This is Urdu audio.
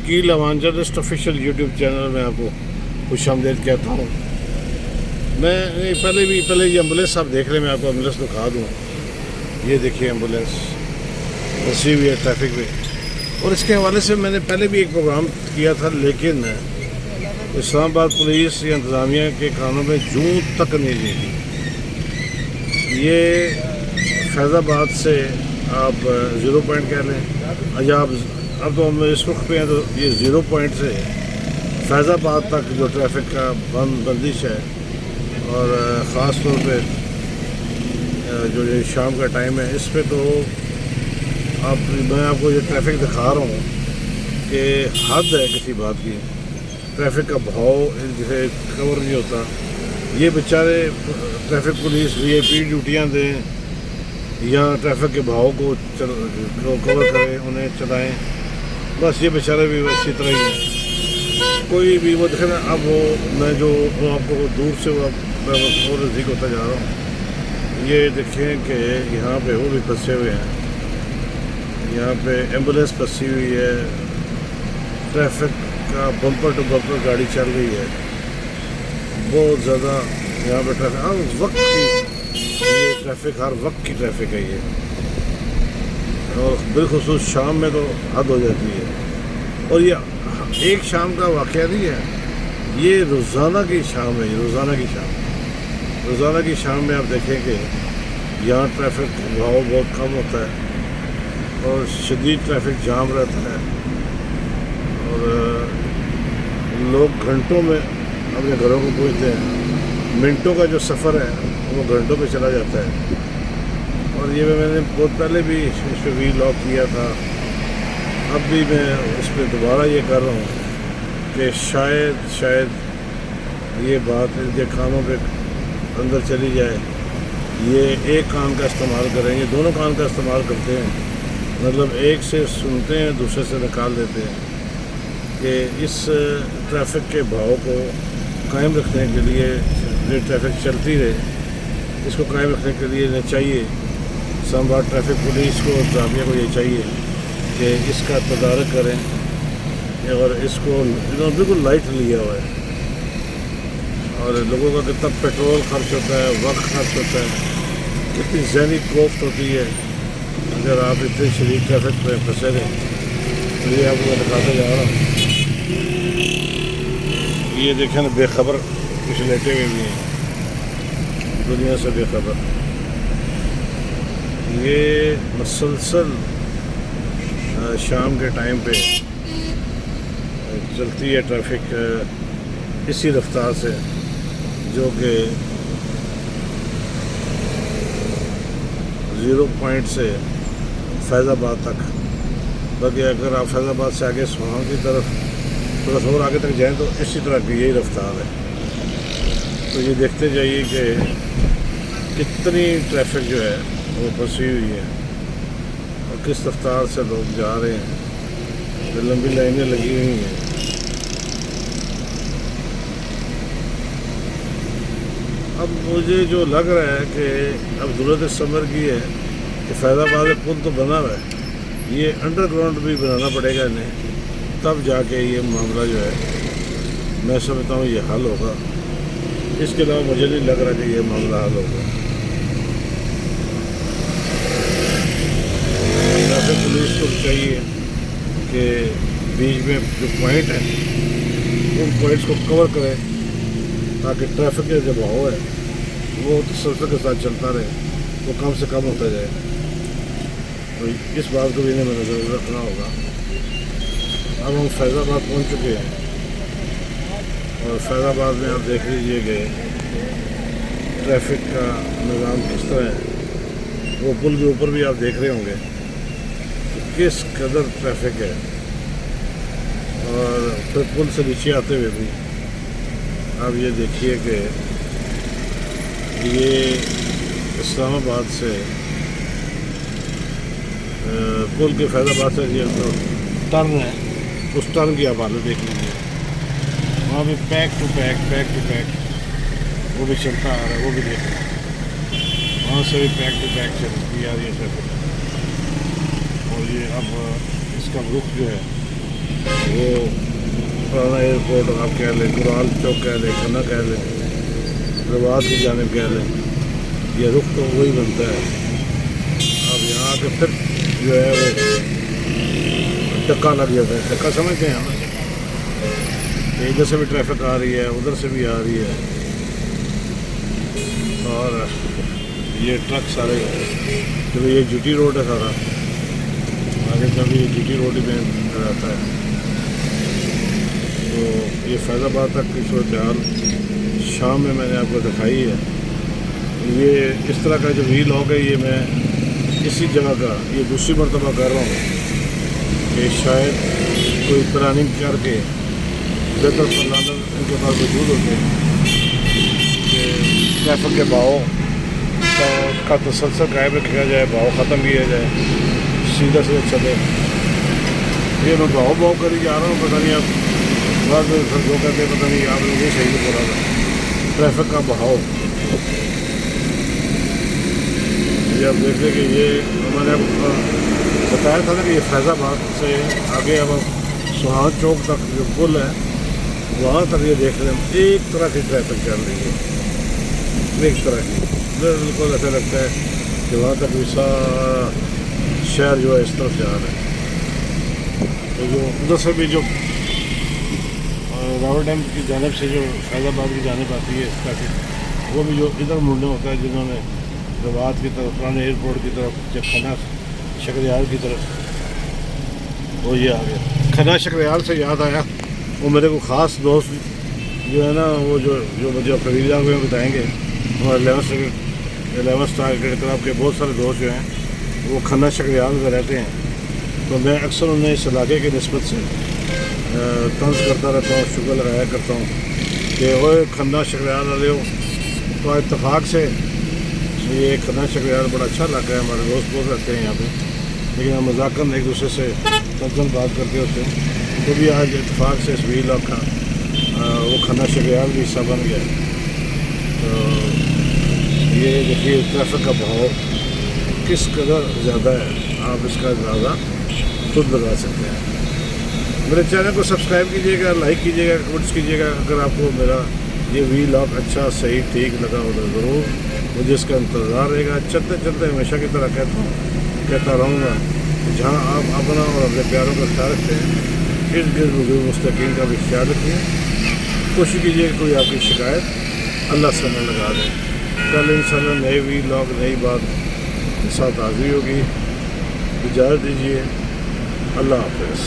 شکیل امان جرنلسٹ آفیشیل یوٹیوب چینل میں آپ کو خوش آمدید کہتا ہوں۔ میں پہلے یہ ایمبولینس آپ دیکھ لیں، میں آپ کو ایمبولینس دکھا دوں۔ یہ دیکھیے ایمبولینس پھنسی ہوئی ہے ٹریفک میں، اور اس کے حوالے سے میں نے پہلے بھی ایک پروگرام کیا تھا، لیکن اسلام آباد پولیس یا انتظامیہ کے کانوں میں جوں تک نہیں دی۔ یہ فیض آباد سے آپ 0 پوائنٹ کہہ لیں، یا اب تو ہم اس رخ پہ ہیں، تو یہ 0 پوائنٹ سے فیض آباد تک جو ٹریفک کا بندش ہے، اور خاص طور پہ جو یہ شام کا ٹائم ہے، اس پہ تو میں آپ کو یہ ٹریفک دکھا رہا ہوں کہ حد ہے کسی بات کی۔ ٹریفک کا بہاؤ جسے کور نہیں ہوتا۔ یہ بیچارے ٹریفک پولیس VIP ڈیوٹیاں دیں یا ٹریفک کے بہاؤ کو کور کریں، انہیں چلائیں، بس یہ بیچارے بھی اسی طرح ہی ہیں۔ کوئی بھی وہ دیکھیں نا، اب وہ میں جو آپ کو دور سے وہ اور نزدیک ہوتا جا رہا ہوں، یہ دیکھیں کہ یہاں پہ وہ بھی پھنسے ہوئے ہیں، یہاں پہ ایمبولینس پھنسی ہوئی ہے، ٹریفک کا بمپر ٹو بمپر گاڑی چل رہی ہے، بہت زیادہ یہاں پہ ٹریفک ہر وقت کی، یہ ٹریفک ہر وقت کی ٹریفک ہے یہ، اور بالخصوص شام میں تو حد ہو جاتی ہے۔ اور یہ ایک شام کا واقعہ نہیں ہے، یہ روزانہ کی شام ہے، یہ روزانہ کی شام میں آپ دیکھیں کہ یہاں ٹریفک بہاؤ بہت کم ہوتا ہے اور شدید ٹریفک جام رہتا ہے، اور لوگ گھنٹوں میں اپنے گھروں کو پہنچتے ہیں۔ منٹوں کا جو سفر ہے وہ گھنٹوں پہ چلا جاتا ہے۔ اور یہ میں نے بہت پہلے بھی اس پہ ولاگ کیا تھا، اب بھی میں اس پہ دوبارہ یہ کر رہا ہوں کہ شاید یہ بات ان کے کانوں پہ اندر چلی جائے۔ یہ ایک کان کا استعمال کریں، یہ دونوں کان کا استعمال کرتے ہیں، مطلب ایک سے سنتے ہیں دوسرے سے نکال دیتے ہیں، کہ اس ٹریفک کے بہاؤ کو قائم رکھنے کے لیے، یہ ٹریفک چلتی رہے، اس کو قائم رکھنے کے لیے چاہیے اسلام آباد ٹریفک پولیس کو، انتظامیہ کو یہ چاہیے کہ اس کا تدارک کریں، اور اس کو بالکل لائٹ لیا ہوا ہے، اور لوگوں کا کتنا پیٹرول خرچ ہوتا ہے، وقت خرچ ہوتا ہے، کتنی ذہنی کوفت ہوتی ہے اگر آپ اتنی شدید ٹریفک پہ پھنسے رہیں۔ تو یہ آپ کو دکھاتا جا رہا ہوں، یہ دیکھیں نا، بے خبر کچھ لیٹے ہوئے بھی ہیں، دنیا سے بے خبر۔ یہ مسلسل شام کے ٹائم پہ چلتی ہے ٹریفک اسی رفتار سے، جو کہ 0 پوائنٹ سے فیض آباد تک۔ باقی اگر آپ فیض آباد سے آگے سوہاں کی طرف تھوڑا سا اور آگے تک جائیں تو اسی طرح کی یہی رفتار ہے۔ تو یہ دیکھتے جائیے کہ کتنی ٹریفک جو ہے وہ پھنسی ہوئی ہے، اور کس رفتار سے لوگ جا رہے ہیں، لمبی لائنیں لگی ہوئی ہیں۔ اب مجھے جو لگ رہا ہے کہ اب ضرورت اس سمر کی ہے کہ فیض آباد میں پل تو بنا ہوا ہے، یہ انڈر گراؤنڈ بھی بنانا پڑے گا انہیں، تب جا کے یہ معاملہ جو ہے میں سمجھتا ہوں یہ حل ہوگا۔ اس کے علاوہ مجھے نہیں لگ رہا کہ یہ معاملہ حل ہوگا۔ ٹریفک پولیس کو چاہیے کہ بیچ میں جو پوائنٹ ہیں ان پوائنٹس کو کور کریں، تاکہ ٹریفک کا جو بہاؤ ہے وہ تسلسل کے ساتھ چلتا رہے، وہ کم سے کم ہوتا جائے۔ تو اس بات کو بھی انہیں نظر رکھنا ہوگا۔ اب ہم فیض آباد پہنچ چکے ہیں، اور فیض آباد میں آپ دیکھ لیجیے کہ ٹریفک کا نظام کس طرح ہے۔ وہ پل کے اوپر بھی آپ دیکھ رہے ہوں گے کہ کس قدر ٹریفک ہے، اور پھر پل سے نیچے آتے ہوئے بھی آپ یہ دیکھیے کہ یہ اسلام آباد سے پل کے فیض آباد سے یہ ٹرن ہے، اس ٹرن کی آپ حالت دیکھ لیجیے، وہاں بھی پیک ٹو پیک وہ بھی چلتا آ رہا ہے، وہ بھی دیکھ رہے ہیں، وہاں سے بھی پیک ٹو پیک چلتی آ رہی ہے ٹریفک۔ اور یہ اب اس کا رخ جو ہے وہ پرانا ایئرپورٹ آپ کہہ لیں، گرال چوک کہہ لیں، کھنہ کہہ لیں، رواس کی جانب کہہ لیں، یہ رخ تو وہی بنتا ہے۔ اب یہاں کے پھر جو ہے وہ ٹکا لگ جاتا ہے، ٹکا سمجھتے ہیں ہم، ادھر سے بھی ٹریفک آ رہی ہے، ادھر سے بھی آ رہی ہے، اور یہ ٹرک سارے، چلو یہ جی ٹی روڈ ہے سارا، آگے کا بھی جی ٹی روڈ ہی میں رہتا ہے۔ تو یہ فیض آباد تک کی صورتحال شام میں نے آپ کو دکھائی ہے۔ یہ اس طرح کا جو ویل لاگ ہے، یہ میں اسی جگہ کا یہ دوسری مرتبہ کر رہا ہوں کہ شاید کوئی پلاننگ کر کے بہتر پلانر ان کے پاس موجود ہوتے ہیں کہ ٹریفک کے بہاؤ کا تسلسل قائم رکھا جائے، بہاؤ ختم کیا جائے، سیدھا سیدھا چلے۔ یہ میں بہاؤ کری جا رہا ہوں، پتہ نہیں اب بعض لوگ کہتے ہیں پتہ نہیں آپ نے یہ صحیح نہیں بولا تھا، ٹریفک کا بہاؤ۔ یہ آپ دیکھ لیں کہ یہ میں نے بتایا تھا نا کہ یہ فیض آباد سے آگے اب سہان چوک تک جو پل ہے وہاں تک یہ دیکھ لیں ایک طرح کی ٹریفک چل رہی ہے، ایک طرح کی، بالکل ایسا لگتا ہے کہ وہاں تک بھی سارا شہر جو ہے اس طرف جا رہا ہے۔ تو جو ادھر سے بھی جو راول ڈیم کی جانب سے جو فیض آباد کی جانب آتی ہے ٹریفک، وہ بھی جو ادھر مڑنے ہوتا ہے، جنہوں نے رواس کی طرف، پرانے ایئرپورٹ کی طرف، کھنہ شکریال کی طرف، وہ یہ آ گیا۔ کھنہ شکریال سے یاد آیا، وہ میرے کو خاص دوست جو ہے نا، وہ جو مجھے قبیل میں بتائیں گے، ہمارے 11 اسٹار کرکٹ کلب کے بہت سارے دوست جو ہیں وہ کھنہ شکریال میں رہتے ہیں، تو میں اکثر انہیں اس علاقے کی نسبت سے طنز کرتا رہتا ہوں، شکر لگایا کرتا ہوں کہ وہ کھنہ شکریال والے ہو۔ تو اتفاق سے یہ کھنہ شکریال بڑا اچھا علاقہ ہے، ہمارے دوست بہت رہتے ہیں یہاں پہ، لیکن ہم مذاکراً ایک دوسرے سے تنزن بات کرتے ہوتے ہیں۔ تو بھی آج اتفاق سے اس وی لاگ کا وہ کھنہ شکریال بھی حصہ بن گیا۔ تو یہ دیکھیے ٹریفک کا بہاؤ کس قدر زیادہ ہے، آپ اس کا اندازہ خود لگا سکتے ہیں۔ میرے چینل کو سبسکرائب کیجیے گا، لائک کیجیے گا، کمنٹس کیجیے گا۔ اگر آپ کو میرا یہ وی لاگ اچھا، صحیح، ٹھیک لگا ہو تو ضرور مجھے اس کا انتظار رہے گا۔ چلتے چلتے ہمیشہ کی طرح کہتا رہوں گا، جہاں آپ اپنا اور اپنے پیاروں کا خیال رکھتے ہیں، ارد گرد بزرگ مستقین کا بھی خیال رکھیں۔ کوشش کیجیے کہ کوئی آپ کی شکایت اللہ سے نہ لگا دیں۔ کل انشاءاللہ نئے وی لاگ، نئی بات کے ساتھ حاضری ہوگی۔ اجازت دیجیے، اللہ حافظ۔